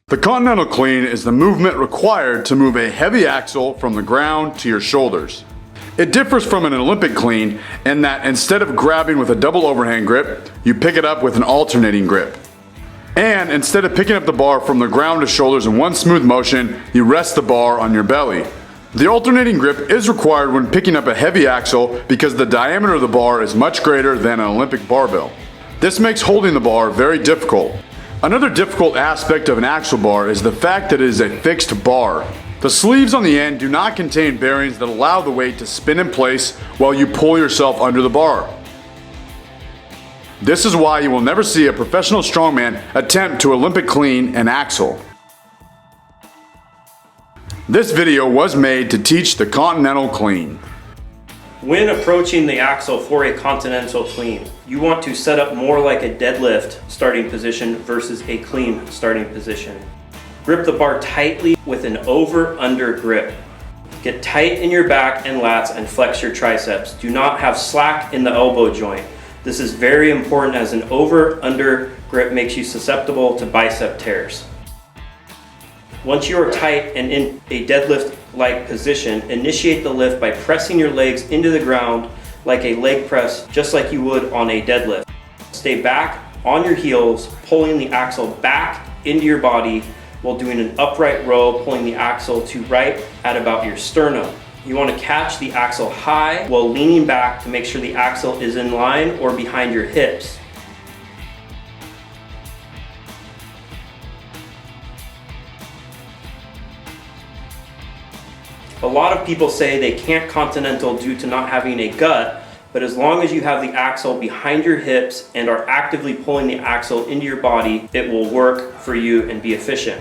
The Continental Clean is the movement required to move a heavy axle from the ground to your shoulders. It differs from an Olympic clean in that instead of grabbing with a double overhand grip, you pick it up with an alternating grip. And instead of picking up the bar from the ground to shoulders in one smooth motion, you rest the bar on your belly. The alternating grip is required when picking up a heavy axle because the diameter of the bar is much greater than an Olympic barbell. This makes holding the bar very difficult. Another difficult aspect of an axle bar is the fact that it is a fixed bar. The sleeves on the end do not contain bearings that allow the weight to spin in place while you pull yourself under the bar. This is why you will never see a professional strongman attempt to Olympic clean an axle. This video was made to teach the Continental Clean. When approaching the axle for a Continental Clean, you want to set up more like a deadlift starting position versus a clean starting position. Grip the bar tightly with an over-under grip. Get tight in your back and lats and flex your triceps. Do not have slack in the elbow joint. This is very important as an over-under grip makes you susceptible to bicep tears. Once you are tight and in a deadlift-like position, initiate the lift by pressing your legs into the ground like a leg press, just like you would on a deadlift. Stay back on your heels, pulling the axle back into your body while doing an upright row, pulling the axle to right at about your sternum. You want to catch the axle high while leaning back to make sure the axle is in line or behind your hips. A lot of people say they can't Continental due to not having a gut, but as long as you have the axle behind your hips and are actively pulling the axle into your body, it will work for you and be efficient.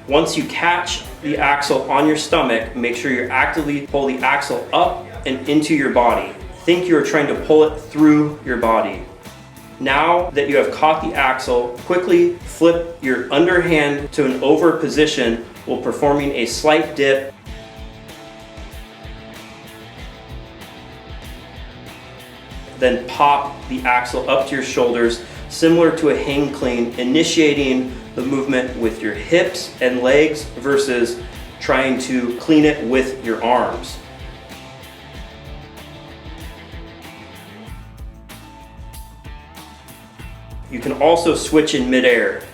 Once you catch the axle on your stomach, make sure you actively pull the axle up and into your body. Think you're trying to pull it through your body. Now that you have caught the axle, quickly flip your underhand to an over position while performing a slight dip. Then pop the axle up to your shoulders, similar to a hang clean, initiating the movement with your hips and legs versus trying to clean it with your arms. You can also switch in midair.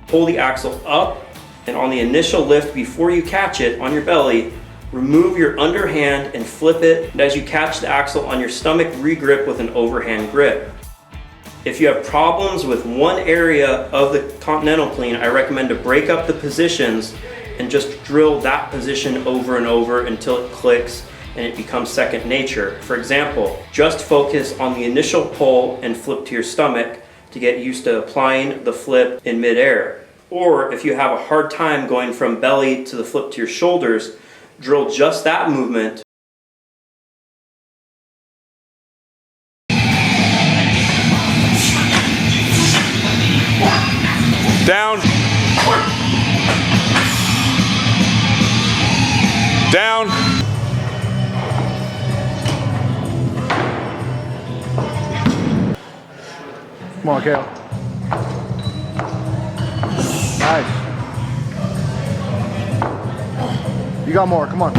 Pull the axle up, and on the initial lift before you catch it on your belly, remove your underhand and flip it. And as you catch the axle on your stomach, re-grip with an overhand grip. If you have problems with one area of the Continental Clean, I recommend to break up the positions and just drill that position over and over until it clicks and it becomes second nature. For example, just focus on the initial pull and flip to your stomach to get used to applying the flip in midair. Or if you have a hard time going from belly to the flip to your shoulders, drill just that movement. Down. Down. Come on, Kalle. Nice. You got more, come on.